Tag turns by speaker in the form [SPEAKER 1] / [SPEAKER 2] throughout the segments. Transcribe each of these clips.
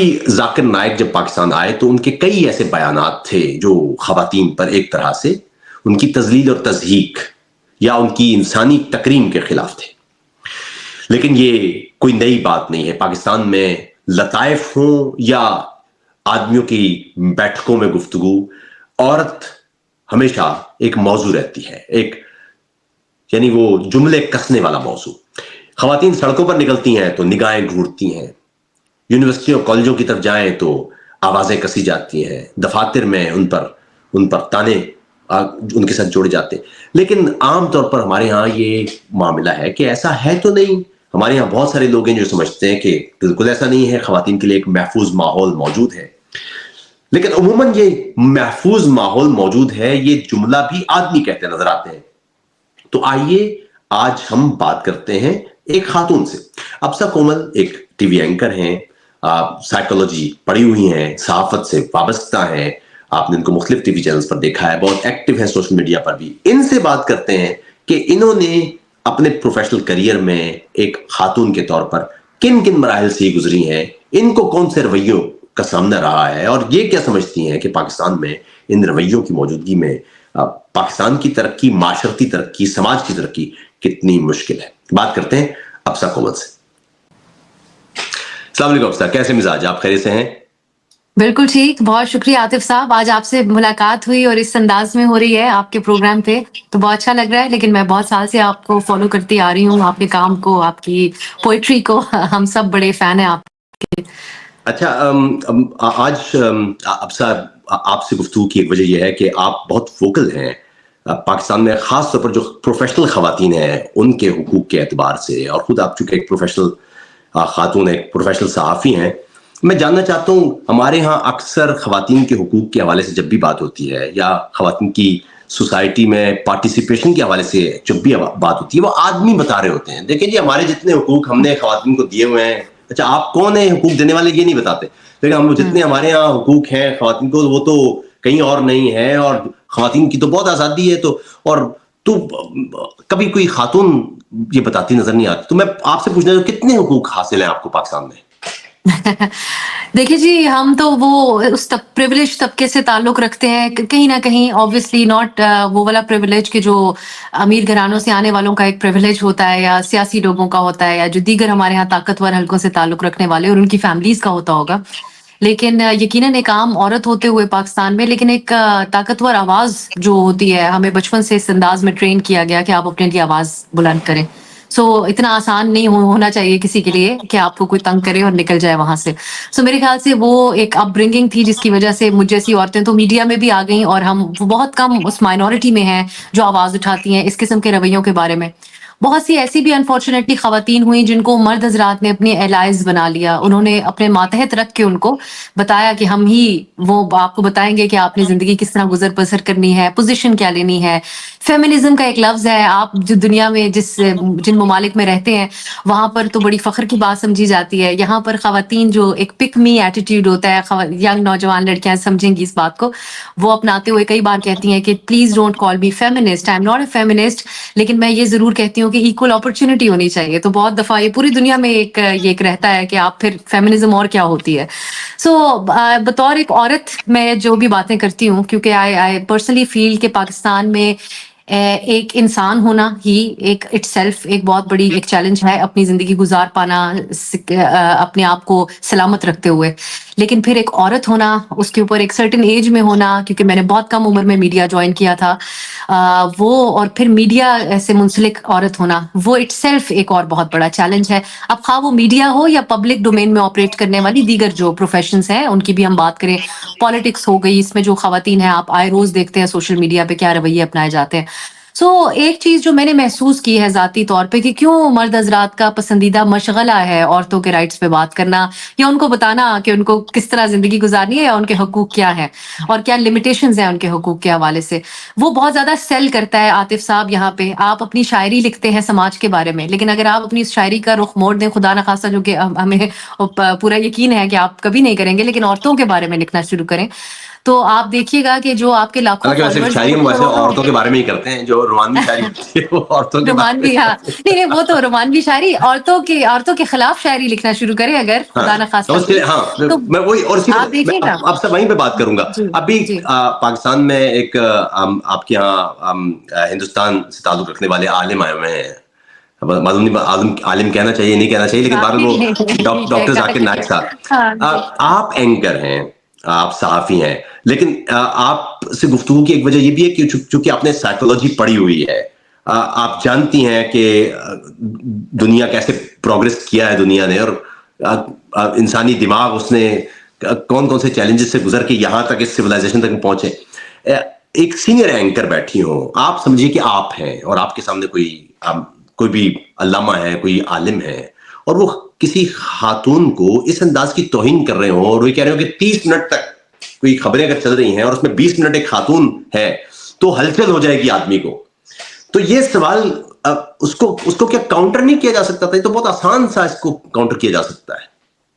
[SPEAKER 1] ابھی ذاکر نائک جب پاکستان آئے تو ان کے کئی ایسے بیانات تھے جو خواتین پر ایک طرح سے ان کی تذلیل اور تضحیک یا ان کی انسانی تکریم کے خلاف تھے. لیکن یہ کوئی نئی بات نہیں ہے. پاکستان میں لطائف ہوں یا آدمیوں کی بیٹھکوں میں گفتگو، عورت ہمیشہ ایک موضوع رہتی ہے، ایک یعنی وہ جملے کسنے والا موضوع. خواتین سڑکوں پر نکلتی ہیں تو نگاہیں گھورتی ہیں، یونیورسٹیوں کالجوں کی طرف جائیں تو آوازیں کسی جاتی ہیں، دفاتر میں ان پر تانے ان کے ساتھ جوڑے جاتے ہیں. لیکن عام طور پر ہمارے ہاں یہ معاملہ ہے کہ ایسا ہے تو نہیں. ہمارے ہاں بہت سارے لوگ ہیں جو سمجھتے ہیں کہ بالکل ایسا نہیں ہے، خواتین کے لیے ایک محفوظ ماحول موجود ہے. لیکن عموماً یہ محفوظ ماحول موجود ہے، یہ جملہ بھی آدمی کہتے نظر آتے ہیں. تو آئیے آج ہم بات کرتے ہیں ایک خاتون سے. ابسا کومل ایک ٹی وی اینکر ہیں، سائیکولوجی پڑھی ہوئی ہیں، صحافت سے وابستہ ہیں، آپ نے ان کو مختلف ٹی وی چینلز پر دیکھا ہے، بہت ایکٹیو ہیں سوشل میڈیا پر بھی. ان سے بات کرتے ہیں کہ انہوں نے اپنے پروفیشنل کریئر میں ایک خاتون کے طور پر کن کن مراحل سے گزری ہیں، ان کو کون سے رویوں کا سامنا رہا ہے، اور یہ کیا سمجھتی ہیں کہ پاکستان میں ان رویوں کی موجودگی میں پاکستان کی ترقی، معاشرتی ترقی، سماج کی ترقی کتنی مشکل ہے. بات کرتے ہیں ابسا کومل سے. السلام علیکم ابسا، کیسے مزاج؟ آپ خیریت سے ہیں؟
[SPEAKER 2] بالکل ٹھیک، بہت شکریہ عاطف صاحب. آج آپ سے ملاقات ہوئی اور اس انداز میں ہو رہی ہے آپ کے پروگرام پہ تو بہت اچھا لگ رہا ہے. لیکن میں بہت سال سے آپ کو فالو کرتی آ رہی ہوں، آپ کے کام کو، آپ کی پوئٹری کو. ہم سب بڑے فین ہیں آپ کے.
[SPEAKER 1] اچھا، آج ابسا آپ سے گفتگو کی ایک وجہ یہ ہے کہ آپ بہت فوکل ہیں پاکستان میں، خاص طور پر جو پروفیشنل خواتین ہیں ان کے حقوق کے اعتبار سے، اور خود آپ چونکہ ایک پروفیشنل خاتون، ایک پروفیشنل صحافی ہیں. میں جاننا چاہتا ہوں، ہمارے ہاں اکثر خواتین کے حقوق کے حوالے سے جب بھی بات ہوتی ہے یا خواتین کی سوسائٹی میں پارٹیسپیشن کے حوالے سے جب بھی بات ہوتی ہے، وہ آدمی بتا رہے ہوتے ہیں دیکھیں جی ہمارے جتنے حقوق ہم نے خواتین کو دیے ہوئے ہیں. اچھا، آپ کون ہیں حقوق دینے والے؟ یہ نہیں بتاتے. لیکن ہم جتنے ہمارے ہاں حقوق ہیں خواتین کو وہ تو کہیں اور نہیں ہے، اور خواتین کی تو بہت آزادی ہے. تو کبھی کوئی خاتون یہ بتاتی نظر نہیں آتی. تو میں آپ سے پوچھنا چاہوں کتنے حقوق حاصل ہیں آپ کو پاکستان میں؟
[SPEAKER 2] دیکھیے جی، ہم تو وہ اس پریولیج طبقے سے تعلق رکھتے ہیں کہیں نہ کہیں. آبویسلی ناٹ وہ والا پریولیج کہ جو امیر گھرانوں سے آنے والوں کا ایک پریولیج ہوتا ہے یا سیاسی لوگوں کا ہوتا ہے یا جو دیگر ہمارے ہاں طاقتور حلقوں سے تعلق رکھنے والے اور ان کی فیملیز کا ہوتا ہوگا. لیکن یقیناً ایک عام عورت ہوتے ہوئے پاکستان میں لیکن ایک طاقتور آواز جو ہوتی ہے، ہمیں بچپن سے اس انداز میں ٹرین کیا گیا کہ آپ اپنے لیے آواز بلند کریں. اتنا آسان نہیں ہونا چاہیے کسی کے لیے کہ آپ کو کوئی تنگ کرے اور نکل جائے وہاں سے. میرے خیال سے وہ ایک اپ برنگنگ تھی جس کی وجہ سے مجھ جیسی عورتیں تو میڈیا میں بھی آ گئیں، اور ہم بہت کم اس مائنورٹی میں ہیں جو آواز اٹھاتی ہیں اس قسم کے رویوں کے بارے میں. بہت سی ایسی بھی انفارچونیٹلی خواتین ہوئیں جن کو مرد حضرات نے اپنے الائز بنا لیا. انہوں نے اپنے ماتحت رکھ کے ان کو بتایا کہ ہم ہی وہ آپ کو بتائیں گے کہ آپ نے زندگی کس طرح گزر بسر کرنی ہے، پوزیشن کیا لینی ہے. فیمنزم کا ایک لفظ ہے، آپ جو دنیا میں جن ممالک میں رہتے ہیں وہاں پر تو بڑی فخر کی بات سمجھی جاتی ہے. یہاں پر خواتین جو ایک پک می ایٹیٹیوڈ ہوتا ہے، ینگ نوجوان لڑکیاں سمجھیں گی اس بات کو، وہ اپناتے ہوئے کئی بار کہتی ہیں کہ please don't call me feminist, I am not a feminist. لیکن میں یہ ضرور کہتی ہوں کہ ایکول اپرچونٹی ہونی چاہیے. تو بہت دفعہ یہ پوری دنیا میں یہ ایک رہتا ہے کہ آپ پھر فیمنزم اور کیا ہوتی ہے. بطور ایک عورت میں جو بھی باتیں کرتی ہوں، کیونکہ آئی پرسنلی فیل کہ پاکستان میں ایک انسان ہونا ہی ایک اٹ سیلف ایک بہت بڑی ایک چیلنج ہے، اپنی زندگی گزار پانا اپنے آپ کو سلامت رکھتے ہوئے. لیکن پھر ایک عورت ہونا، اس کے اوپر ایک سرٹن ایج میں ہونا، کیونکہ میں نے بہت کم عمر میں میڈیا جوائن کیا تھا، وہ اور پھر میڈیا سے منسلک عورت ہونا، وہ اٹ سیلف ایک اور بہت بڑا چیلنج ہے. اب خواہ وہ میڈیا ہو یا پبلک ڈومین میں آپریٹ کرنے والی دیگر جو پروفیشنز ہیں ان کی بھی ہم بات کریں. پالیٹکس ہو گئی، اس میں جو خواتین ہیں آپ آئے روز دیکھتے ہیں سوشل میڈیا پہ کیا رویے اپنائے جاتے ہیں. ایک چیز جو میں نے محسوس کی ہے ذاتی طور پہ کہ کیوں مرد حضرات کا پسندیدہ مشغلہ ہے عورتوں کے رائٹس پہ بات کرنا یا ان کو بتانا کہ ان کو کس طرح زندگی گزارنی ہے یا ان کے حقوق کیا ہیں اور کیا لمیٹیشنز ہیں ان کے حقوق کے حوالے سے، وہ بہت زیادہ سیل کرتا ہے. عاطف صاحب، یہاں پہ آپ اپنی شاعری لکھتے ہیں سماج کے بارے میں، لیکن اگر آپ اپنی اس شاعری کا رخ موڑ دیں، خدا نخواستہ جو کہ ہمیں پورا یقین ہے کہ آپ کبھی نہیں کریں گے، لیکن عورتوں کے بارے میں لکھنا شروع کریں تو آپ دیکھیے گا کہ جو آپ کے لاکھوں
[SPEAKER 1] حالانکہ ویسے
[SPEAKER 2] فالوورز ہیں
[SPEAKER 1] شاعری
[SPEAKER 2] وہ
[SPEAKER 1] ہم ویسے
[SPEAKER 2] کروڑوں
[SPEAKER 1] عورتوں کے بارے میں ہی کرتے ہیں, جو رومانوی شاعری ہوتی ہے وہ عورتوں کے بارے میں.
[SPEAKER 2] رومانوی, ہاں نہیں وہ تو رومانوی شاعری عورتوں کے خلاف شاعری لکھنا شروع کرے اگر خدا نہ خواستہ
[SPEAKER 1] اس کے لیے, ہاں
[SPEAKER 2] تو
[SPEAKER 1] میں وہی, اور اسی
[SPEAKER 2] آپ
[SPEAKER 1] میں
[SPEAKER 2] دیکھیے گا.
[SPEAKER 1] آپ سے وہیں پہ بات کروں گا.
[SPEAKER 2] جی
[SPEAKER 1] ابھی
[SPEAKER 2] جی
[SPEAKER 1] پاکستان میں ایک آپ کے یہاں ہندوستان سے تعلق رکھنے والے عالم آئے ہوئے ہیں, معلوم نہیں عالم کہنا چاہیے نہیں کہنا چاہیے, لیکن بہرحال وہ ڈاکٹر ذاکر نائک صاحب, آپ اینکر ہیں, آپ صحافی ہیں, لیکن آپ سے گفتگو کی ایک وجہ یہ بھی ہے کہ چونکہ آپ نے سائیکولوجی پڑھی ہوئی ہے, آپ جانتی ہیں کہ دنیا کیسے پروگریس کیا ہے دنیا نے, اور انسانی دماغ اس نے کون کون سے چیلنجز سے گزر کے یہاں تک اس سویلائزیشن تک پہنچے. ایک سینئر اینکر بیٹھی ہوں, آپ سمجھیے کہ آپ ہیں اور آپ کے سامنے کوئی بھی علامہ ہے, کوئی عالم ہے, اور وہ کسی خاتون کو اس انداز کی توہین کر رہے ہوں, اور وہ کہہ رہے ہو کہ 30 منٹ تک کوئی خبریں اگر چل رہی ہیں اور اس میں 20 منٹ ایک خاتون ہے تو ہلچل ہو جائے گی آدمی کو. تو یہ سوال اس کو کیا کاؤنٹر نہیں کیا جا سکتا تھا؟ یہ تو بہت آسان سا اس کو کاؤنٹر کیا جا سکتا ہے.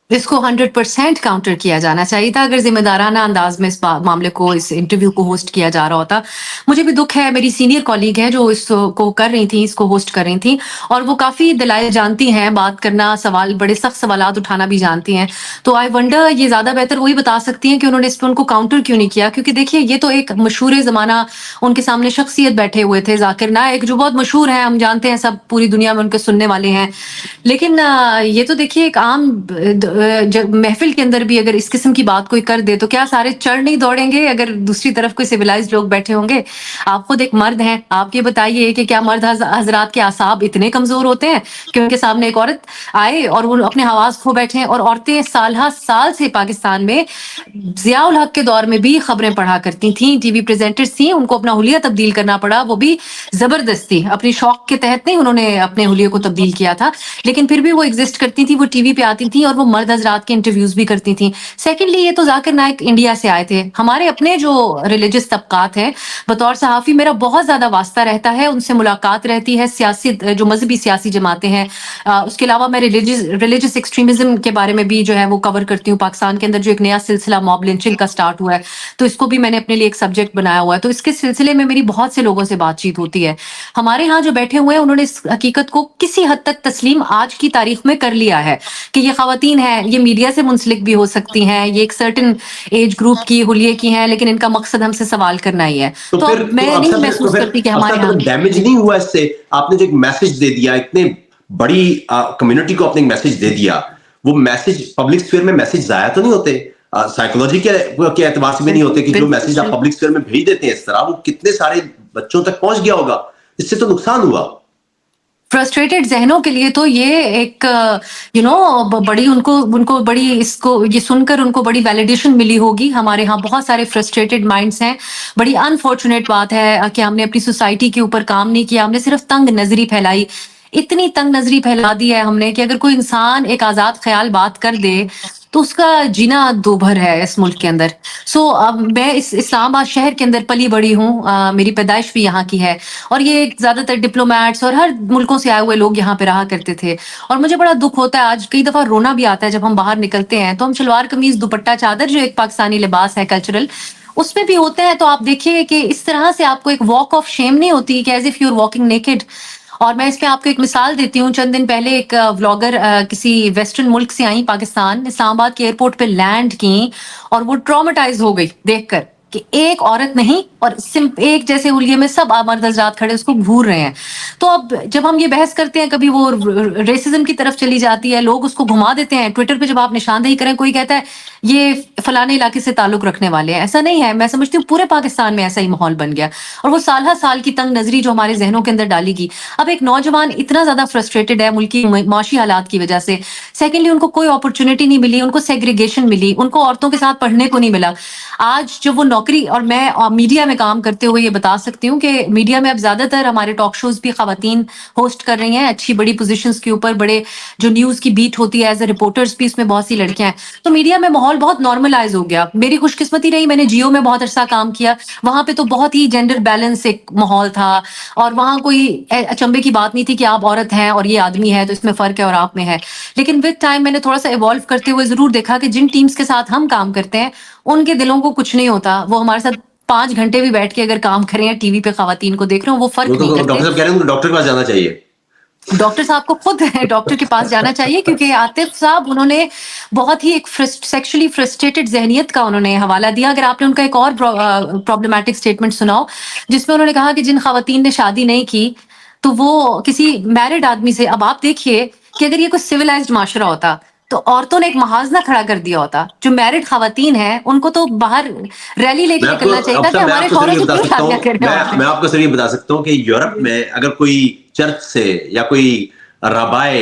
[SPEAKER 2] اس کو 100% کاؤنٹر کیا جانا چاہیے تھا اگر ذمہ دارانہ انداز میں اس معاملے کو, اس انٹرویو کو ہوسٹ کیا جا رہا ہوتا. مجھے بھی دکھ ہے, میری سینئر کالیگ ہے جو اس کو کر رہی تھیں, اس کو ہوسٹ کر رہی تھیں, اور وہ کافی دلائل جانتی ہیں, بات کرنا, بڑے سخت سوالات اٹھانا بھی جانتی ہیں. تو آئی ونڈر یہ زیادہ بہتر وہی بتا سکتی ہیں کہ انہوں نے اس پہ ان کو کاؤنٹر کیوں نہیں کیا, کیونکہ دیکھیے یہ تو ایک مشہور زمانہ ان کے سامنے شخصیت بیٹھے ہوئے تھے, ذاکر نائک, جو بہت مشہور ہیں, ہم جانتے ہیں, سب پوری دنیا میں ان کے سننے والے ہیں. لیکن یہ تو دیکھیے ایک عام محفل کے اندر بھی اگر اس قسم کی بات کوئی کر دے تو کیا سارے چڑھ نہیں دوڑیں گے اگر دوسری طرف کوئی سویلائزڈ لوگ بیٹھے ہوں گے؟ آپ خود ایک مرد ہیں, آپ یہ بتائیے کہ کیا مرد حضرات کے اعصاب اتنے کمزور ہوتے ہیں کہ ان کے سامنے ایک عورت آئے اور وہ اپنے حواس کھو بیٹھے ہیں؟ اور عورتیں سالہ سال سے پاکستان میں ضیاء الحق کے دور میں بھی خبریں پڑھا کرتی تھیں, ٹی وی پریزنٹرز تھیں, ان کو اپنا حلیہ تبدیل کرنا پڑا, وہ بھی زبردستی, اپنی شوق کے تحت نہیں انہوں نے اپنے حلیے کو تبدیل کیا تھا, لیکن پھر بھی وہ ایگزسٹ کرتی تھیں, وہ ٹی وی پہ آتی تھیں اور وہ مرد حضرات کے انٹرویوز بھی کرتی تھیں. سیکنڈلی یہ تو ذاکر نائک انڈیا سے آئے تھے, ہمارے اپنے جو ریلیجس طبقات ہیں, بطور صحافی میرا بہت زیادہ واسطہ رہتا ہے, ان سے ملاقات رہتی ہے, سیاسی جو مذہبی سیاسی جماعتیں ہیں, اس کے علاوہ میں ریلیجس ایکسٹریمزم کے بارے میں بھی جو ہے وہ کور کرتی ہوں. پاکستان کے اندر جو ایک نیا سلسلہ موب لنچنگ کا سٹارٹ ہوا ہے, تو اس کو بھی میں نے اپنے لیے ایک سبجیکٹ بنایا ہوا ہے, تو اس کے سلسلے میں میری بہت سے لوگوں سے بات چیت ہوتی ہے. ہمارے ہاں جو بیٹھے ہوئے ہیں انہوں نے اس حقیقت کو کسی حد تک تسلیم آج کی تاریخ میں کر لیا ہے کہ یہ خواتین ہیں, یہ میڈیا سے منسلک بھی ہو سکتی ہیں, یہ ایک سرٹن ایج گروپ کی حلیے کی ہیں, لیکن ان کا مقصد ہم سے سوال کرنا ہی ہے.
[SPEAKER 1] تو
[SPEAKER 2] تو
[SPEAKER 1] پھر
[SPEAKER 2] اب میں نہیں محسوس کرتی کہ ہمارے ہاں
[SPEAKER 1] ڈیمیج نہیں ہوا اس سے؟ آپ نے جو ایک میسج دے دیا, اتنے بڑی کمیونٹی کو آپ نے ایک میسج دے دیا, وہ میسج پبلک اسفیئر میں میسج ضائع تو نہیں ہوتے؟ سائیکولوجی کے اعتبار سے بھی نہیں ہوتے کہ جو میسج آپ پبلک اسفیئر میں بھیج دیتے ہیں اس طرح, وہ کتنے سارے بچوں تک پہنچ گیا ہوگا, اس سے تو نقصان ہوا.
[SPEAKER 2] فرسٹریٹڈ ذہنوں کے لیے تو یہ ایک بڑی ان کو بڑی اس کو یہ سن کر ان کو بڑی ویلیڈیشن ملی ہوگی. ہمارے ہاں بہت سارے فرسٹریٹڈ مائنڈس ہیں. بڑی انفارچونیٹ بات ہے کہ ہم نے اپنی سوسائٹی کے اوپر کام نہیں کیا, ہم نے صرف تنگ نظری پھیلائی. اتنی تنگ نظری پھیلا دی ہے ہم نے کہ اگر کوئی انسان ایک آزاد خیال بات کر دے تو اس کا جینا دوبھر ہے اس ملک کے اندر. میں اس اسلام آباد شہر کے اندر پلی بڑی ہوں, میری پیدائش بھی یہاں کی ہے, اور یہ زیادہ تر ڈپلومیٹس اور ہر ملکوں سے آئے ہوئے لوگ یہاں پہ رہا کرتے تھے. اور مجھے بڑا دکھ ہوتا ہے آج, کئی دفعہ رونا بھی آتا ہے جب ہم باہر نکلتے ہیں تو ہم شلوار قمیض دوپٹہ چادر جو ایک پاکستانی لباس ہے کلچرل, اس میں بھی ہوتے ہیں, تو آپ دیکھیے کہ اس طرح سے آپ کو ایک واک آف شیم نہیں ہوتی کہ as if you are walking naked. اور میں اس پہ آپ کو ایک مثال دیتی ہوں. چند دن پہلے ایک ولاگر کسی ویسٹرن ملک سے آئیں پاکستان, اسلام آباد کے ایئرپورٹ پہ لینڈ کی, اور وہ ٹراماٹائز ہو گئی دیکھ کر کہ ایک عورت نہیں اور ایک جیسے حلیے میں سب مرد حضرات کھڑے اس کو گھور رہے ہیں. تو اب جب ہم یہ بحث کرتے ہیں, کبھی وہ ریسزم کی طرف چلی جاتی ہے, لوگ اس کو گھما دیتے ہیں. ٹویٹر پہ جب آپ نشاندہی کریں, کوئی کہتا ہے یہ فلانے علاقے سے تعلق رکھنے والے ہیں. ایسا نہیں ہے, میں سمجھتی ہوں پورے پاکستان میں ایسا ہی ماحول بن گیا, اور وہ سالہ سال کی تنگ نظری جو ہمارے ذہنوں کے اندر ڈالی گی. اب ایک نوجوان اتنا زیادہ فرسٹریٹڈ ہے ملکی معاشی حالات کی وجہ سے. سیکنڈلی ان کو کوئی اپرچونٹی نہیں ملی, ان کو سیگریگیشن ملی, ان کو عورتوں کے ساتھ پڑھنے کو نہیں ملا. آج جو وہ نوکری, اور میں میڈیا میں کام کرتے ہوئے یہ بتا سکتی ہوں کہ میڈیا میں اب زیادہ تر ہمارے ٹاک شوز بھی خواتین ہوسٹ کر رہی ہیں, اچھی بڑی پوزیشنز کے اوپر, بڑے جو نیوز کی بیٹ ہوتی ہے ایز اے رپورٹرز بھی اس میں بہت سی لڑکیاں ہیں. تو میڈیا میں ماحول بہت نارملائز ہو گیا. میری خوش قسمتی رہی, میں نے جیو میں بہت عرصہ کام کیا, وہاں پہ تو بہت ہی جینڈر بیلنس ایک ماحول تھا, اور وہاں کوئی اچنبے کی بات نہیں تھی کہ آپ عورت ہیں اور یہ آدمی ہے تو اس میں فرق ہے اور آپ میں ہے. لیکن ود ٹائم میں نے تھوڑا سا ایوالو کرتے ہوئے ضرور دیکھا کہ جن ٹیمز کے ساتھ ہم کام کرتے ہیں ان کے دلوں کو کچھ نہیں ہوتا, وہ ہمارے ساتھ 5 گھنٹے بھی بیٹھ کے اگر کام کریں یا ٹی وی پہ خواتین کو دیکھ رہے ہوں, وہ فرق نہیں کرتے.
[SPEAKER 1] ڈاکٹر صاحب کہہ رہے ہیں ڈاکٹر کے پاس جانا چاہیے.
[SPEAKER 2] ڈاکٹر صاحب کو خود ڈاکٹر کے پاس جانا چاہیے, کیونکہ عاطف صاحب انہوں نے بہت ہی ایک سیکشولی فرسٹریٹڈ ذہنیت کا انہوں نے حوالہ دیا. اگر آپ نے ان کا ایک اور پرابلمٹک اسٹیٹمنٹ سناؤ جس میں انہوں نے کہا کہ جن خواتین نے شادی نہیں کی تو وہ کسی میرڈ آدمی سے, اب آپ دیکھیے کہ اگر یہ کوئی سویلائزڈ معاشرہ ہوتا تو عورتوں نے ایک محاذ کھڑا کر دیا ہوتا. جو میرڈ خواتین ہیں ان کو تو باہر ریلی لے کے نکلنا چاہیے تھا کہ ہمارے شوہر سے کیوں شادیاں کر رہے ہیں.
[SPEAKER 1] میں آپ کو صرف بتا سکتا ہوں کہ یورپ میں اگر کوئی چرچ سے یا کوئی ربائے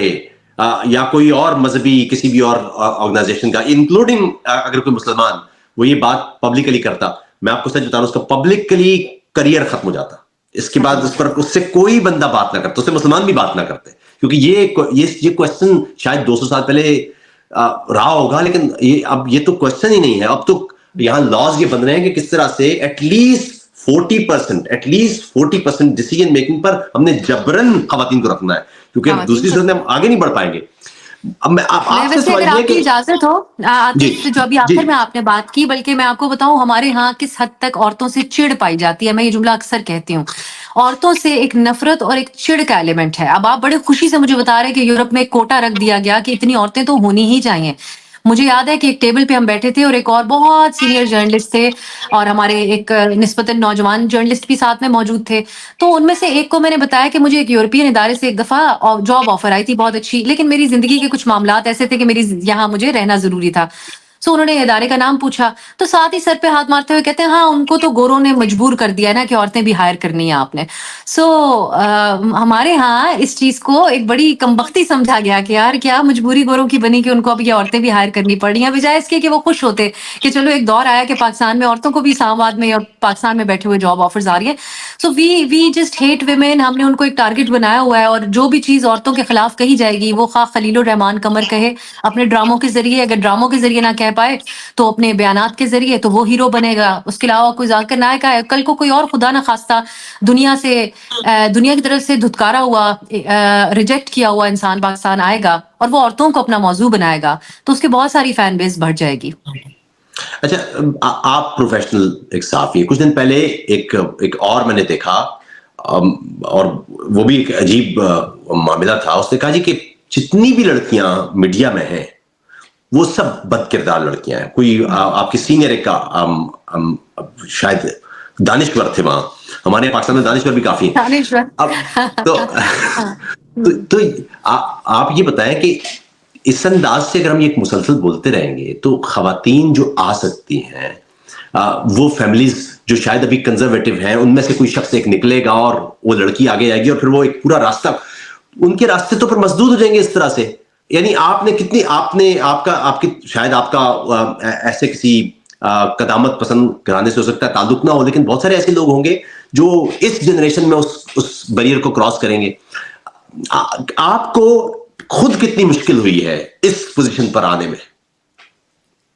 [SPEAKER 1] یا کوئی اور مذہبی کسی بھی اور آرگنائزیشن کا, انکلوڈنگ اگر کوئی مسلمان وہ یہ بات پبلکلی کرتا, میں آپ کو سچ بتا رہا ہوں اس کا پبلکلی کریئر ختم ہو جاتا. اس کے بعد اس سے کوئی بندہ بات نہ کرتا, اس سے مسلمان بھی بات نہ کرتے, کیونکہ یہ کوشچن شاید 200 سال پہلے رہا ہوگا, لیکن اب یہ تو کوشچن ہی نہیں ہے. اب تو یہاں لاز یہ بن رہے ہیں کہ کس طرح سے ایٹ لیسٹ 40% ڈیسیجن میکنگ پر ہم نے جبرن خواتین کو رکھنا ہے, کیونکہ دوسری صورت میں ہم آگے نہیں بڑھ پائیں گے. اب میں آپ سے سوال
[SPEAKER 2] اگر آپ کی اجازت ہو عاطف, جو ابھی آخر میں آپ نے بات کی, بلکہ میں آپ کو بتاؤں ہمارے ہاں کس حد تک عورتوں سے چڑ پائی جاتی ہے. میں یہ جملہ اکثر کہتی ہوں, عورتوں سے ایک نفرت اور ایک چڑ کا ایلیمنٹ ہے. اب آپ بڑے خوشی سے مجھے بتا رہے کہ یورپ میں ایک کوٹا رکھ دیا گیا کہ اتنی عورتیں تو ہونی ہی چاہیے. مجھے یاد ہے کہ ایک ٹیبل پہ ہم بیٹھے تھے اور ایک اور بہت سینئر جرنلسٹ تھے اور ہمارے ایک نسبتاً نوجوان جرنلسٹ بھی ساتھ میں موجود تھے. تو ان میں سے ایک کو میں نے بتایا کہ مجھے ایک یورپین ادارے سے ایک دفعہ جاب آفر آئی تھی بہت اچھی, لیکن میری زندگی کے کچھ معاملات ایسے تھے کہ میری یہاں مجھے رہنا ضروری تھا. سو انہوں نے ادارے کا نام پوچھا تو ساتھ ہی سر پہ ہاتھ مارتے ہوئے کہتے ہیں ہاں ان کو تو گوروں نے مجبور کر دیا نا کہ عورتیں بھی ہائر کرنی ہے آپ نے. سو ہمارے ہاں اس چیز کو ایک بڑی کمبختی سمجھا گیا کہ یار کیا مجبوری گوروں کی بنی کہ ان کو اب یہ عورتیں بھی ہائر کرنی پڑ رہی ہیں, بجائے اس کے کہ وہ خوش ہوتے کہ چلو ایک دور آیا کہ پاکستان میں عورتوں کو بھی اسلام آباد میں اور پاکستان میں بیٹھے ہوئے جاب آفرز آ رہی ہیں. سو وی جسٹ ہیٹ ویمن. ہم نے ان کو ایک ٹارگٹ بنایا ہوا ہے, اور جو بھی چیز عورتوں کے خلاف کہی جائے گی وہ خواہ خلیل الرحمان قمر کہے اپنے ڈراموں کے ذریعے, اگر ڈراموں کے ذریعے نہ کہہ پائے تو اپنے بیانات کے ذریعے, تو وہ ہیرو بنے گا. اس کے علاوہ کوئی ذاکر نائک ہے, کل کو کوئی اور خدا نہ خواستہ دنیا کی طرف سے دھتکارا ہوا, ریجیکٹ کیا ہوا انسان پاکستان آئے گا اور وہ عورتوں کو اپنا موضوع بنائے گا, تو اس کے بہت ساری فین بیس بڑھ جائے گی.
[SPEAKER 1] اچھا, آپ پروفیشنل ایک صحافی ہیں. کچھ دن پہلے ایک اور میں نے دیکھا, اور وہ بھی ایک عجیب معاملہ تھا. اس نے کہا جی کہ جتنی بھی لڑکیاں میڈیا میں ہیں وہ سب بد کردار لڑکیاں ہیں. کوئی آپ کی سینئر ایک شاید دانشور تھے وہاں, ہمارے پاکستان میں دانشور بھی کافی ہیں. اب تو آپ یہ بتائیں کہ اس انداز سے اگر ہم یہ مسلسل بولتے رہیں گے تو خواتین جو آ سکتی ہیں, وہ فیملیز جو شاید ابھی کنزرویٹو ہیں, ان میں سے کوئی شخص ایک نکلے گا اور وہ لڑکی آگے آئے گی, اور پھر وہ ایک پورا راستہ, ان کے راستے تو پھر مسدود ہو جائیں گے اس طرح سے. یعنی آپ کی شاید آپ کا ایسے کسی قدامت پسند گھرانے سے ہو سکتا ہے تعلق نہ ہو, لیکن بہت سارے ایسے لوگ ہوں گے جو اس جنریشن میں اس بیریئر کو کراس کریں گے. آپ کو خود کتنی مشکل ہوئی ہے اس پوزیشن پر آنے میں؟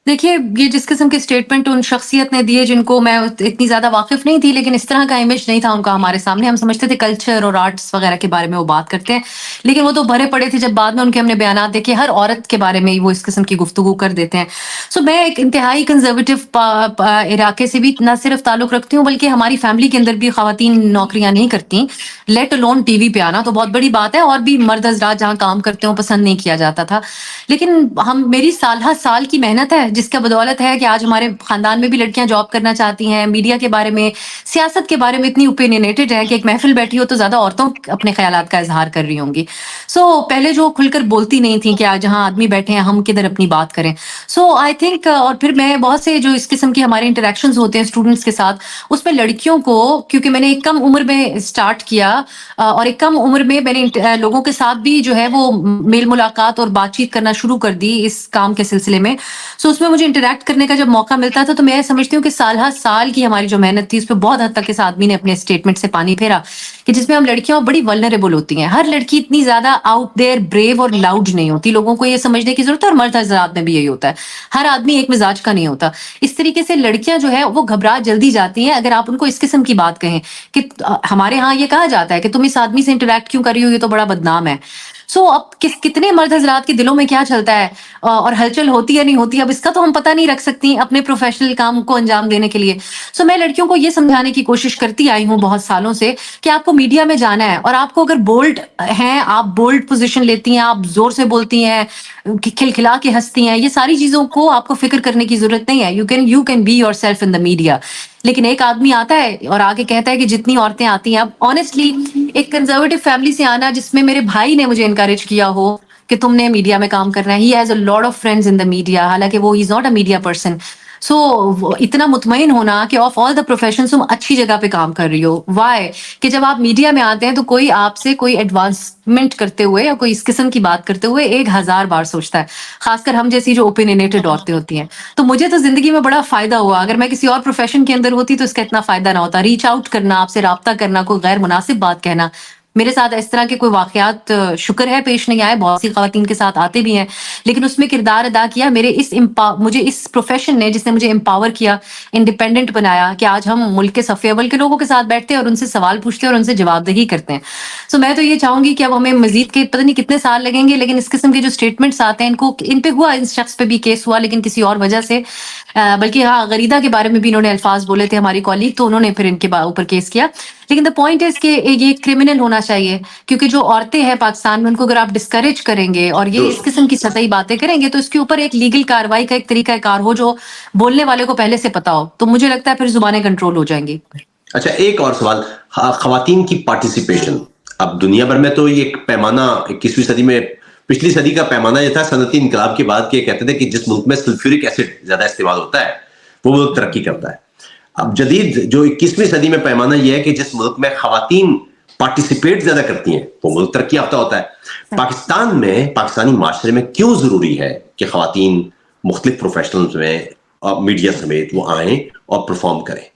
[SPEAKER 2] دیکھیے, یہ جس قسم کے اسٹیٹمنٹ ان شخصیت نے دیے جن کو میں اتنی زیادہ واقف نہیں تھی, لیکن اس طرح کا امیج نہیں تھا ان کا ہمارے سامنے. ہم سمجھتے تھے کلچر اور آرٹس وغیرہ کے بارے میں وہ بات کرتے ہیں, لیکن وہ تو بھرے پڑے تھے. جب بعد میں ان کے ہم نے بیانات دیکھے, ہر عورت کے بارے میں وہ اس قسم کی گفتگو کر دیتے ہیں. سو میں ایک انتہائی کنزرویٹو علاقے سے بھی نہ صرف تعلق رکھتی ہوں, بلکہ ہماری فیملی کے اندر بھی خواتین نوکریاں نہیں کرتی, لیٹ الون ٹی وی پہ آنا تو بہت بڑی بات ہے. اور بھی مرد حضرات جہاں کام کرتے ہوں پسند نہیں کیا جاتا تھا, لیکن میری سالہ سال کی محنت ہے جس کا بدولت ہے کہ آج ہمارے خاندان میں بھی لڑکیاں جاب کرنا چاہتی ہیں. میڈیا کے بارے میں, سیاست کے بارے میں اتنی اوپینینیٹڈ ہے کہ ایک محفل بیٹھی ہو تو زیادہ عورتوں اپنے خیالات کا اظہار کر رہی ہوں گی. سو پہلے جو کھل کر بولتی نہیں تھیں کہ آج جہاں آدمی بیٹھے ہیں ہم کدھر اپنی بات کریں. سو آئی تھنک, اور پھر میں بہت سے جو اس قسم کی ہمارے انٹریکشنز ہوتے ہیں اسٹوڈنٹس کے ساتھ, اس میں لڑکیوں کو, کیونکہ میں نے ایک کم عمر میں اسٹارٹ کیا اور ایک کم عمر میں میں نے لوگوں کے ساتھ بھی جو ہے وہ میل ملاقات اور بات چیت کرنا شروع کر دی اس کام کے سلسلے میں. سو اس میں میں مجھے انٹریکٹ کرنے کا جب موقع ملتا تھا تو میں سمجھتی ہوں کہ سال ہر سال کی ہماری جو محنت تھی اس پہ بہت حد تک اس آدمی نے اپنے اسٹیٹمنٹ سے پانی پھیرا کہ جس میں ہم لڑکیاں بڑی ولنریبل ہوتی ہیں. ہر لڑکی اتنی زیادہ آؤٹ دیئر بریو اور لاؤڈ نہیں ہوتی. لوگوں کو یہ سمجھنے کی ضرورت ہے, اور مرد حضرات میں بھی یہی ہوتا ہے. ہر آدمی ایک مزاج کا نہیں ہوتا. اس طریقے سے لڑکیاں جو ہے وہ گھبرا جلدی جاتی ہیں اگر آپ ان کو اس قسم کی بات کہیں کہ ہمارے ہاں یہ کہا جاتا ہے کہ تم اس آدمی سے انٹریکٹ کیوں کر رہی ہو, یہ تو بڑا بدنام ہے. سو اب کتنے مرد حضرات کے دلوں میں کیا چلتا ہے اور ہلچل ہوتی ہے نہیں ہوتی, اب اس کا تو ہم پتہ نہیں رکھ سکتی اپنے پروفیشنل کام کو انجام دینے کے لیے. سو میں لڑکیوں کو یہ سمجھانے کی کوشش کرتی آئی ہوں بہت سالوں سے کہ آپ کو میڈیا میں جانا ہے, اور آپ کو اگر بولڈ ہیں, آپ بولڈ پوزیشن لیتی ہیں, آپ زور سے بولتی ہیں, کھلکھلا کے ہنستی ہیں, یہ ساری چیزوں کو آپ کو فکر کرنے کی ضرورت نہیں ہے. You can be yourself in the media. لیکن ایک آدمی آتا ہے اور آگے کہتا ہے کہ جتنی عورتیں آتی ہیں, اب آنےسٹلی ایک کنزرویٹو فیملی سے آنا جس میں میرے بھائی نے مجھے انکریج کیا ہو کہ تم نے میڈیا میں کام کرنا ہے. He has a lot of friends in the media, حالانکہ وہ is not a media person. So اتنا مطمئن ہونا کہ آف آل دا پروفیشنز تم اچھی جگہ پہ کام کر رہی ہو. وائی کہ جب آپ میڈیا میں آتے ہیں تو کوئی آپ سے کوئی ایڈوانسمنٹ کرتے ہوئے یا کوئی اس قسم کی بات کرتے ہوئے 1000 بار سوچتا ہے, خاص کر ہم جیسی جو اوپینینیٹڈ عورتیں ہوتی ہیں. تو مجھے تو زندگی میں بڑا فائدہ ہوا. اگر میں کسی اور پروفیشن کے اندر ہوتی تو اس کا اتنا فائدہ نہ ہوتا. ریچ آؤٹ کرنا, آپ سے رابطہ کرنا, کوئی غیر مناسب بات کہنا, میرے ساتھ اس طرح کے کوئی واقعات شکر ہے پیش نہیں آئے. بہت سی خواتین کے ساتھ آتے بھی ہیں, لیکن اس میں کردار ادا کیا میرے مجھے اس پروفیشن نے, جس نے مجھے امپاور کیا, انڈیپینڈنٹ بنایا کہ آج ہم ملک کے صف اول کے لوگوں کے ساتھ بیٹھتے ہیں اور ان سے سوال پوچھتے ہیں اور ان سے جواب دہی کرتے ہیں. سو میں تو یہ چاہوں گی کہ اب ہمیں مزید کے پتہ نہیں کتنے سال لگیں گے, لیکن اس قسم کے جو اسٹیٹمنٹس آتے ہیں ان پہ ہوا, اس شخص پہ بھی کیس ہوا لیکن کسی اور وجہ سے, بلکہ ہاں غریدہ کے بارے میں بھی انہوں نے الفاظ بولے تھے ہماری کالیگ, تو انہوں نے پھر ان کے اوپر کیس کیا. لیکن دا پوائنٹ از کہ یہ کرمنل ہونا چاہیے, کیونکہ جو عورتیں ہیں پاکستان میں ان کو اگر آپ ڈسکریج کریں گے اور یہ اس قسم کی سطحی باتیں کریں گے تو اس کے اوپر ایک لیگل کاروائی کا ایک طریقہ کار ہو جو بولنے والے کو پہلے سے پتا ہو, تو مجھے لگتا ہے پھر زبانیں کنٹرول ہو جائیں گی.
[SPEAKER 1] اچھا, ایک اور سوال, خواتین کی پارٹیسپیشن. اب دنیا بھر میں تو یہ ایک پیمانہ 21ویں صدی میں, پچھلی صدی کا پیمانہ یہ تھا صنعتی انقلاب کے بعد, کہ کہتے تھے کہ جس ملک میں سلفیورک ایسڈ زیادہ استعمال ہوتا ہے وہ ملک ترقی کرتا ہے. اب جدید جو 21ویں صدی میں پیمانہ یہ ہے کہ جس ملک میں خواتین پارٹیسپیٹ زیادہ کرتی ہیں وہ ملک ترقی یافتہ ہوتا ہے. پاکستان میں, پاکستانی معاشرے میں کیوں ضروری ہے کہ خواتین مختلف پروفیشنلز میں میڈیا سمیت وہ آئیں اور پرفارم کریں؟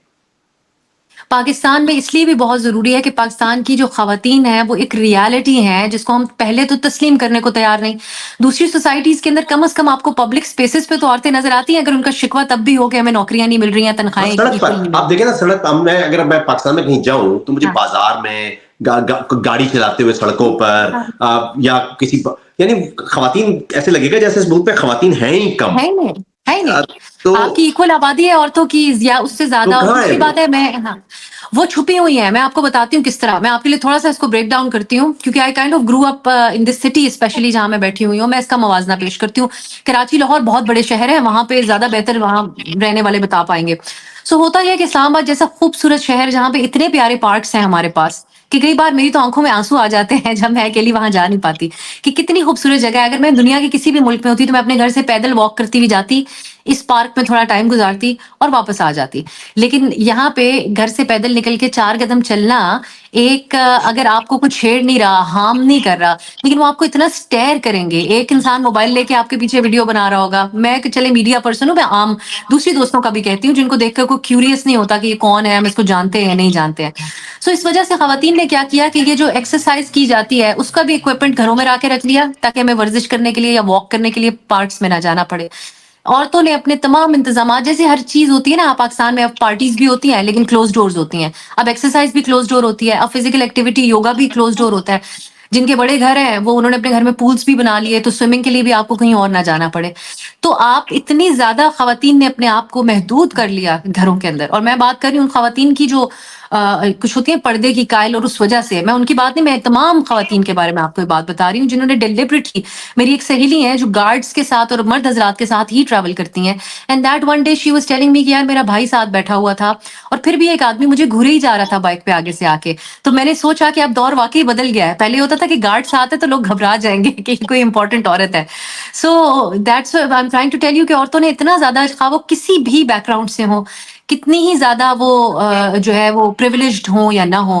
[SPEAKER 2] پاکستان میں اس لیے بھی بہت ضروری ہے کہ پاکستان کی جو خواتین ہیں وہ ایک ریالٹی ہیں جس کو ہم پہلے تو تسلیم کرنے کو تیار نہیں. دوسری سوسائٹیز کے اندر کم از کم آپ کو پبلک اسپیسز پہ تو عورتیں نظر آتی ہیں, اگر ان کا شکوہ تب بھی ہو کہ ہمیں نوکریاں نہیں مل رہی ہیں, تنخواہیں
[SPEAKER 1] سڑک پر آپ دیکھیں نا, سڑک میں اگر میں پاکستان میں کہیں جاؤں تو مجھے بازار میں گاڑی چلاتے ہوئے سڑکوں پر یا کسی یعنی خواتین ایسے لگے گا جیسے اس ملک پہ خواتین ہیں ہی کم.
[SPEAKER 2] ہے نہیں,
[SPEAKER 1] تو
[SPEAKER 2] آپ کی ایکول آبادی ہے عورتوں کی یا اس سے زیادہ. اور دوسری بات ہے وہ چھپی ہوئی ہیں. میں آپ کو بتاتی ہوں کس طرح, میں آپ کے لیے تھوڑا سا اس کو بریک ڈاؤن کرتی ہوں کیونکہ I kind of grow up in this city, especially جہاں میں بیٹھی ہوئی ہوں. میں اس کا موازنہ پیش کرتی ہوں. کراچی, لاہور بہت بڑے شہر ہیں, وہاں پہ زیادہ بہتر وہاں رہنے والے بتا پائیں گے. سو ہوتا یہ کہ اسلام آباد جیسا خوبصورت شہر جہاں پہ اتنے پیارے پارکس ہیں ہمارے پاس کہ کئی بار میری تو آنکھوں میں آنسو آ جاتے ہیں جب میں اکیلی وہاں جا نہیں پاتی, کہ کتنی خوبصورت جگہ ہے. اگر میں دنیا کے کسی بھی ملک میں ہوتی تو میں اپنے گھر سے پیدل واک کرتی ہوئی جاتی, اس پارک میں تھوڑا ٹائم گزارتی اور واپس آ جاتی. لیکن یہاں پہ گھر سے پیدل نکل کے 4 قدم چلنا, ایک اگر آپ کو کچھ چھیڑ نہیں رہا, ہارم نہیں کر رہا, لیکن وہ آپ کو اتنا اسٹیئر کریں گے. ایک انسان موبائل لے کے آپ کے پیچھے ویڈیو بنا رہا ہوگا. میں چلے میڈیا پرسن ہوں, میں عام دوسری دوستوں کا بھی کہتی ہوں جن کو دیکھ کر کوئی کیوریس نہیں ہوتا کہ یہ کون ہے, ہم اس کو جانتے ہیں نہیں جانتے ہیں. سو اس وجہ سے خواتین نے کیا کیا کہ یہ جو ایکسرسائز کی جاتی ہے اس کا بھی اکوپمنٹ گھروں میں لا کے رکھ لیا تاکہ ہمیں ورزش کرنے کے لیے یا واک کرنے کے لیے پارکس میں نہ جانا پڑے. عورتوں نے اپنے تمام انتظامات, جیسے ہر چیز ہوتی ہے نا پاکستان میں, اب پارٹیز بھی ہوتی ہیں لیکن کلوز ڈورز ہوتی ہیں, اب ایکسرسائز بھی کلوز ڈور ہوتی ہے, اب فزیکل ایکٹیویٹی یوگا بھی کلوز ڈور ہوتا ہے. جن کے بڑے گھر ہیں وہ انہوں نے اپنے گھر میں پولس بھی بنا لیے تو سوئمنگ کے لیے بھی آپ کو کہیں اور نہ جانا پڑے. تو آپ اتنی زیادہ خواتین نے اپنے آپ کو محدود کر لیا گھروں کے اندر. اور میں بات کر رہی ہوں خواتین کی جو کچھ ہوتی ہیں پردے کی قائل, اور اس وجہ سے میں ان کی بات نہیں, میں تمام خواتین کے بارے میں آپ کو یہ بات بتا رہی ہوں جنہوں نے ڈیلیبریٹلی, میری ایک سہیلی ہے جو گارڈز کے ساتھ اور مرد حضرات کے ساتھ ہی ٹریول کرتی ہیں, and that one day she was telling me کہ یار میرا بھائی ساتھ بیٹھا ہوا تھا اور پھر بھی ایک آدمی مجھے گھورے ہی جا رہا تھا بائک پہ آگے سے آ کے. تو میں نے سوچا کہ اب دور واقعی بدل گیا ہے. پہلے ہوتا تھا کہ گارڈ ساتھ ہے تو لوگ گھبرا جائیں گے کہ کوئی امپورٹنٹ عورت ہے. So that's I am trying to tell you کہ عورتوں نے اتنا زیادہ, خواہ وہ کسی بھی بیک گراؤنڈ سے ہوں, کتنی ہی زیادہ وہ جو ہے وہ پریویلیجڈ ہوں یا نہ ہوں,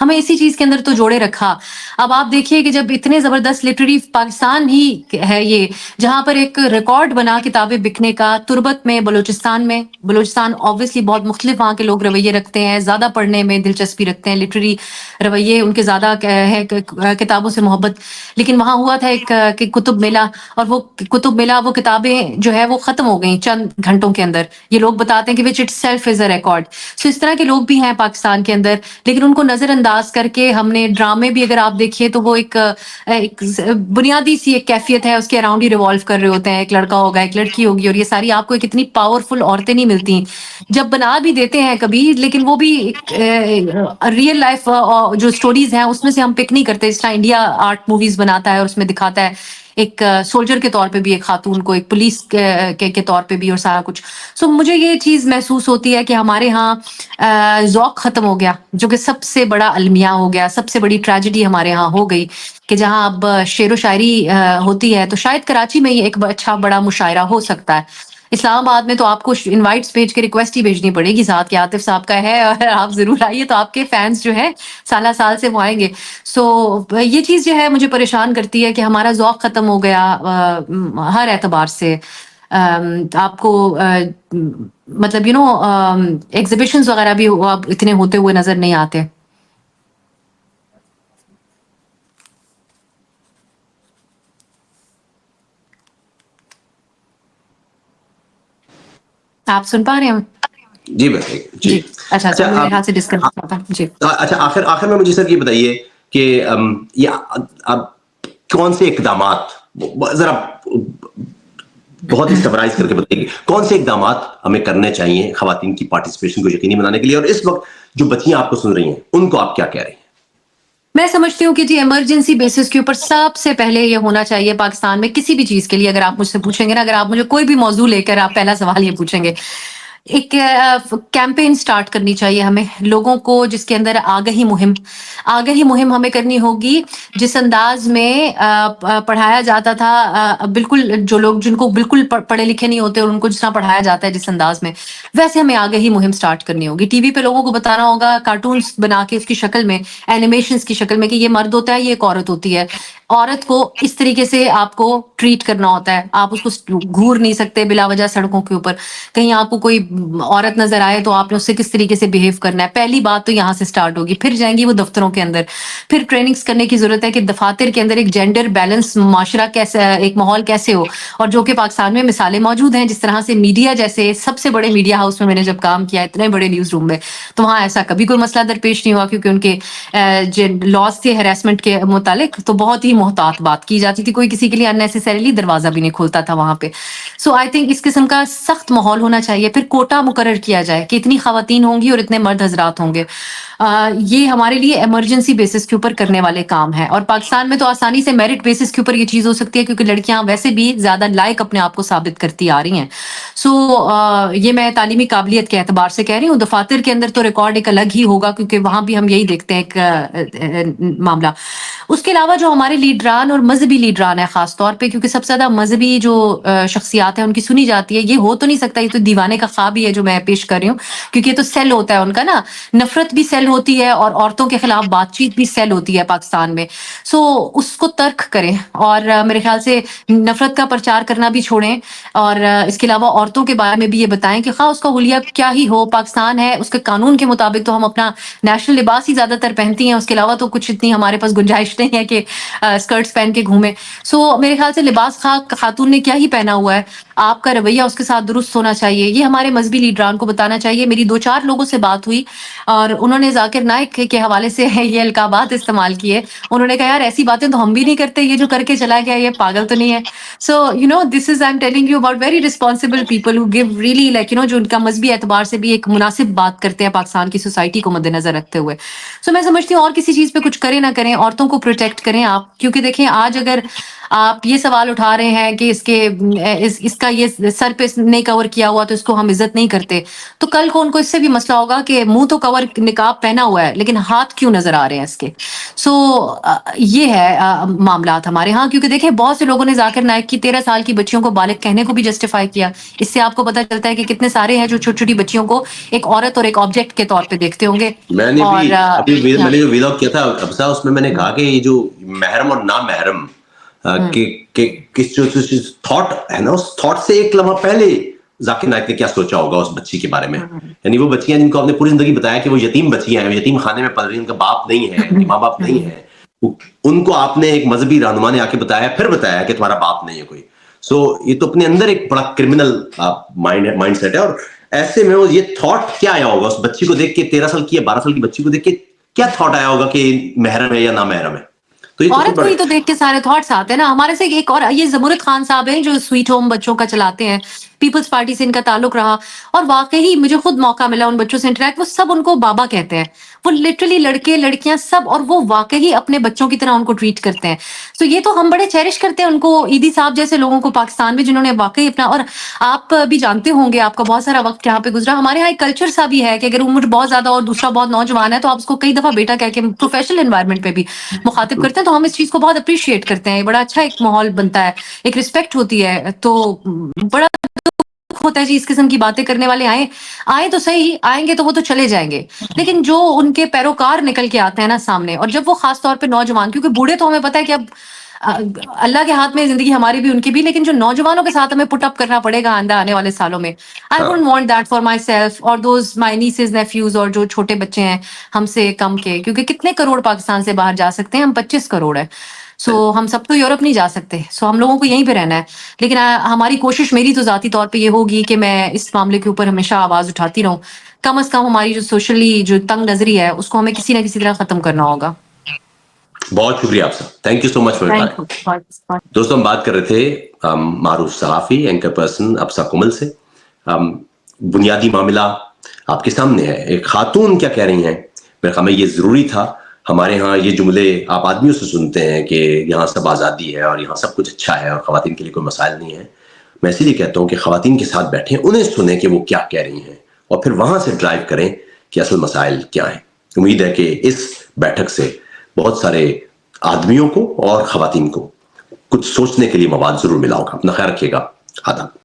[SPEAKER 2] ہمیں اسی چیز کے اندر تو جوڑے رکھا. اب آپ دیکھیے کہ جب اتنے زبردست لٹریری پاکستان ہی ہے یہ جہاں پر ایک ریکارڈ بنا کتابیں بکنے کا, تربت میں بلوچستان obviously بہت مختلف وہاں کے لوگ رویے رکھتے ہیں, زیادہ پڑھنے میں دلچسپی رکھتے ہیں, لٹریری رویے ان کے زیادہ ہے, کتابوں سے محبت. لیکن وہاں ہوا تھا ایک کہ کتب میلہ, اور وہ کتب میلہ وہ کتابیں جو ہے وہ ختم ہو گئیں چند گھنٹوں کے اندر. یہ لوگ بتاتے ہیں کہ which itself is a record. So اس طرح کے لوگ بھی ہیں پاکستان کے اندر, لیکن ان کو نظر انداز کر کے ہم نے ڈرامے بھی اگر آپ دیکھیے تو وہ ایک بنیادی سی ایک کیفیت ہے, اس کے اراؤنڈ ہی ریوالو کر رہے ہوتے ہیں. ایک لڑکا ہوگا, ایک لڑکی ہوگی, اور یہ ساری آپ کو ایک اتنی پاورفل عورتیں نہیں ملتی جب بنا بھی دیتے ہیں کبھی, لیکن وہ بھی ریئل لائف جو سٹوریز ہیں اس میں سے ہم پک نہیں کرتے. جس طرح انڈیا آرٹ موویز بناتا ہے اور اس میں دکھاتا ہے ایک سولجر کے طور پہ بھی ایک خاتون کو, ایک پولیس کے طور پہ بھی, اور سارا کچھ. سو مجھے یہ چیز محسوس ہوتی ہے کہ ہمارے ہاں ذوق ختم ہو گیا, جو کہ سب سے بڑا المیہ ہو گیا, سب سے بڑی ٹریجڈی ہمارے ہاں ہو گئی کہ جہاں اب شعر و شاعری ہوتی ہے تو شاید کراچی میں ہی ایک اچھا بڑا مشاعرہ ہو سکتا ہے. اسلام آباد میں تو آپ کو انوائٹس بھیج کے ریکویسٹ ہی بھیجنی پڑے گی ساتھ کہ عاطف صاحب کا ہے اور آپ ضرور آئیے, تو آپ کے فینس جو ہیں سالہ سال سے وہ آئیں گے. سو یہ چیز جو ہے مجھے پریشان کرتی ہے کہ ہمارا ذوق ختم ہو گیا ہر اعتبار سے. آپ کو مطلب ایگزیبیشنز وغیرہ بھی اب اتنے ہوتے ہوئے نظر نہیں آتے. آپ سن پا رہے ہیں؟
[SPEAKER 1] جی بتائیے.
[SPEAKER 2] جی اچھا, تو میرے خیال سے ڈسکنیکٹ تھا. جی
[SPEAKER 1] اچھا, آخر میں مجھے سر یہ بتائیے کہ یہ اب کون سے اقدامات, ذرا بہت ہی سمرائز کر کے بتائیے کون سے اقدامات ہمیں کرنے چاہیے خواتین کی پارٹیسپیشن کو یقینی بنانے کے لیے, اور اس وقت جو بچیاں آپ کو سن رہی ہیں ان کو آپ کیا کہہ رہے ہیں؟
[SPEAKER 2] میں سمجھتی ہوں کہ جی ایمرجنسی بیسس کے اوپر سب سے پہلے یہ ہونا چاہیے پاکستان میں کسی بھی چیز کے لیے. اگر آپ مجھ سے پوچھیں گے نا, اگر آپ مجھے کوئی بھی موضوع لے کر آپ پہلا سوال یہ پوچھیں گے, ایک کیمپین سٹارٹ کرنی چاہیے ہمیں لوگوں کو, جس کے اندر آگہی مہم ہمیں کرنی ہوگی. جس انداز میں پڑھایا جاتا تھا, بالکل جو لوگ جن کو بالکل پڑھے لکھے نہیں ہوتے اور ان کو جس طرح پڑھایا جاتا ہے جس انداز میں, ویسے ہمیں آگہی مہم سٹارٹ کرنی ہوگی. ٹی وی پہ لوگوں کو بتانا ہوگا کارٹونز بنا کے اس کی شکل میں, اینیمیشنز کی شکل میں, کہ یہ مرد ہوتا ہے, یہ ایک عورت ہوتی ہے. عورت کو اس طریقے سے آپ کو ٹریٹ کرنا ہوتا ہے. آپ اس کو گھور نہیں سکتے بلا وجہ سڑکوں کے اوپر. کہیں آپ کو کوئی عورت نظر آئے تو آپ نے اس سے کس طریقے سے بیہیو کرنا ہے. پہلی بات تو یہاں سے سٹارٹ ہوگی. پھر جائیں گی وہ دفتروں کے اندر, پھر ٹریننگز کرنے کی ضرورت ہے کہ دفاتر کے اندر ایک جینڈر بیلنس معاشرہ کیسے, ایک ماحول کیسے ہو, اور جو کہ پاکستان میں مثالیں موجود ہیں. جس طرح سے میڈیا جیسے سب سے بڑے میڈیا ہاؤس میں نے جب کام کیا, اتنے بڑے نیوز روم میں, تو وہاں ایسا کبھی کوئی مسئلہ درپیش نہیں ہوا, کیونکہ ان کے لاس تھے ہیراسمنٹ کے متعلق, تو بہت ہی محتاط بات کی جاتی تھی. کوئی کسی کے لیے اننیسیسریلی دروازہ بھی نہیں کھولتا تھا وہاں پہ. سو آئی تھنک اس قسم کا سخت ماحول ہونا چاہیے. پھر کوٹا مقرر کیا جائے کہ اتنی خواتین ہوں گی اور اتنے مرد حضرات ہوں گے. یہ ہمارے لیے ایمرجنسی بیسس کے اوپر کرنے والے کام ہیں. اور پاکستان میں تو آسانی سے میرٹ بیسس کے اوپر یہ چیز ہو سکتی ہے, کیونکہ لڑکیاں ویسے بھی زیادہ لائق اپنے آپ کو ثابت کرتی آ رہی ہیں. سو یہ میں تعلیمی قابلیت کے اعتبار سے کہہ رہی ہوں. دفاتر کے اندر تو ریکارڈ ایک الگ ہی ہوگا, کیونکہ وہاں بھی ہم یہی دیکھتے ہیں ایک معاملہ. اس کے علاوہ جو ہمارے لیڈران اور مذہبی لیڈران ہیں خاص طور پہ, کیونکہ سب سے زیادہ مذہبی جو شخصیات ہیں ان کی سنی جاتی ہے. یہ ہو تو نہیں سکتا, یہ تو دیوانے کا خواب ہی ہے جو میں پیش کر رہی ہوں, کیونکہ یہ تو سیل ہوتا ہے ان کا نا. نفرت بھی سیل ہوتی ہے اور عورتوں کے خلاف بات چیت بھی سیل ہوتی ہے پاکستان میں. سو اس کو ترک کریں, اور میرے خیال سے نفرت کا پرچار کرنا بھی چھوڑیں. اور اس کے علاوہ عورتوں کے بارے میں بھی یہ بتائیں کہ خواہ اس کا حلیہ کیا ہی ہو, پاکستان ہے, اس کے قانون کے مطابق تو ہم اپنا نیشنل لباس ہی زیادہ تر پہنتی ہیں. اس کے علاوہ تو کچھ اتنی ہمارے پاس گنجائش نہیں ہے کہ اسکرٹس پہن کے گھومیں. سو میرے خیال سے لباس خاتون نے کیا ہی پہنا ہوا ہے, آپ کا رویہ اس کے ساتھ درست ہونا چاہیے. یہ ہمارے مذہبی لیڈران کو بتانا چاہیے. میری 2-4 لوگوں سے بات ہوئی اور انہوں نے ذاکر نائک کے حوالے سے یہ القابات استعمال کیے. انہوں نے کہا یار ایسی باتیں تو ہم بھی نہیں کرتے, یہ جو کر کے چلا گیا یہ پاگل تو نہیں ہے. So this is, I am telling you about very responsible people who gave really like جو ان کا مذہبی اعتبار سے بھی ایک مناسب بات کرتے ہیں پاکستان کی سوسائٹی کو مد نظر رکھتے ہوئے. سو میں سمجھتی ہوں اور کسی چیز پہ کچھ کریں نہ کریں, عورتوں کو پروٹیکٹ کریں آپ. کیونکہ دیکھیں آج اگر آپ یہ سوال اٹھا رہے ہیں کہ اس کا یہ سر پہ نہیں کور کیا ہوا تو اس کو ہم عزت عزت نہیں کرتے تو کل کو ان کو اس سے بھی مسئلہ ہوگا کہ منہ تو کور نقاب پہنا ہوا ہے لیکن ہاتھ کیوں نظر آ رہے ہیں اس کے. سو یہ ہے معاملات ہمارے ہاں, کیونکہ دیکھیں بہت سے لوگوں نے ذاکر نائک کی 13 سال کی بچیوں کو بالغ کہنے کو بھی جسٹیفائی کیا. اس سے آپ کو پتہ چلتا ہے کہ کتنے سارے ہیں جو چھوٹی چھوٹی بچیوں کو ایک عورت اور ایک آبجیکٹ کے طور پہ دیکھتے ہوں گے.
[SPEAKER 1] میں نے بھی ابھی میں نے جو ویلاگ کیا تھا ابسا, اس میں نے کہا کہ یہ جو محرم اور نامحرم کس جو تھاٹ ہے نا, اس تھاٹ سے ایک لمحہ پہلے ذاکر نائک نے کیا سوچا ہوگا اس بچی کے بارے میں. یعنی وہ بچیاں جن کو آپ نے پوری زندگی بتایا کہ وہ یتیم بچیاں ہیں, یتیم خانے میں پل رہی ہیں, ان کا باپ نہیں ہے, ان کے ماں باپ نہیں ہے, ان کو آپ نے ایک مذہبی رہنما نے آ کے بتایا, پھر بتایا کہ تمہارا باپ نہیں ہے کوئی. سو یہ تو اپنے اندر ایک بڑا کرمنل مائنڈ سیٹ ہے. اور ایسے میں وہ یہ تھاٹ کیا آیا ہوگا اس بچی کو دیکھ کے, 13 سال کی یا 12 سال کی بچی کو دیکھ کے کیا تھاٹ آیا ہوگا کہ محرم ہے یا نامحرم ہے. تو یہ
[SPEAKER 2] عورت کو ہی تو دیکھ کے سارے تھاٹس آتے ہیں نا. ہمارے سے ایک اور یہ زمرد خان صاحب ہیں جو سویٹ ہوم بچوں کا چلاتے ہیں, پیپلز پارٹی سے ان کا تعلق رہا, اور واقعی مجھے خود موقع ملا ان بچوں سے انٹریکٹ, وہ سب ان کو بابا کہتے ہیں, وہ لٹرلی لڑکے لڑکیاں سب, اور وہ واقعی اپنے بچوں کی طرح ان کو ٹریٹ کرتے ہیں. تو یہ تو ہم بڑے چیرش کرتے ہیں ان کو, عیدی صاحب جیسے لوگوں کو پاکستان میں جنہوں نے واقعی اپنا, اور آپ بھی جانتے ہوں گے آپ کا بہت سارا وقت یہاں پہ گزرا, ہمارے یہاں ایک کلچر سا بھی ہے کہ اگر عمر بہت زیادہ اور دوسرا بہت نوجوان ہے تو آپ اس کو کئی دفعہ بیٹا کہہ کے پروفیشنل انوائرمنٹ پہ بھی مخاطب کرتے ہیں. تو ہم اس چیز کو بہت اپریشیٹ کرتے ہیں, بڑا اچھا ایک ماحول بنتا ہے, ایک رسپیکٹ ہوتی ہے. تو بڑا ہوتا ہے جی اس قسم کی باتیں کرنے والے آئیں تو صحیح, آئیں گے تو وہ تو چلے جائیں گے, لیکن جو ان کے پیروکار نکل کے آتے ہیں نا سامنے, اور جب وہ خاص طور پہ نوجوان, کیونکہ بوڑھے تو ہمیں پتہ ہے کہ اب اللہ کے ہاتھ میں زندگی ہماری بھی ان کی بھی, لیکن جو نوجوانوں کے ساتھ ہمیں پٹ اپ کرنا پڑے گا آئندہ آنے والے سالوں میں, I wouldn't want that for my self اور دوز مائی نیسز نیفیوز, اور جو چھوٹے بچے ہیں ہم سے کم کے, کیونکہ کتنے کروڑ پاکستان سے باہر جا سکتے ہیں, ہم 25 کروڑ ہیں. سو ہم سب تو یورپ نہیں جا سکتے, سو ہم لوگوں کو یہیں پہ رہنا ہے. لیکن ہماری کوشش, میری تو ذاتی طور پہ یہ ہوگی کہ میں اس معاملے کے اوپر ہمیشہ آواز اٹھاتی رہوں. کم از کم ہماری جو سوشلی جو تنگ نظری ہے اس کو ہمیں کسی نہ کسی طرح ختم کرنا ہوگا.
[SPEAKER 1] بہت شکریہ آپ سے, thank you so much for your time. دوستوں ہم بات کر رہے تھے معروف صحافی اینکر پرسن ابسا کمل سے. بنیادی معاملہ آپ کے سامنے ہے, ایک خاتون کیا کہہ رہی ہیں. میرے خیال میں یہ ضروری تھا. ہمارے ہاں یہ جملے آپ آدمیوں سے سنتے ہیں کہ یہاں سب آزادی ہے اور یہاں سب کچھ اچھا ہے اور خواتین کے لیے کوئی مسائل نہیں ہے. میں اسی لیے کہتا ہوں کہ خواتین کے ساتھ بیٹھیں, انہیں سنیں کہ وہ کیا کہہ رہی ہیں, اور پھر وہاں سے ڈرائیو کریں کہ اصل مسائل کیا ہیں. امید ہے کہ اس بیٹھک سے بہت سارے آدمیوں کو اور خواتین کو کچھ سوچنے کے لیے مواد ضرور ملا ہوگا. اپنا خیال رکھیے گا. آداب.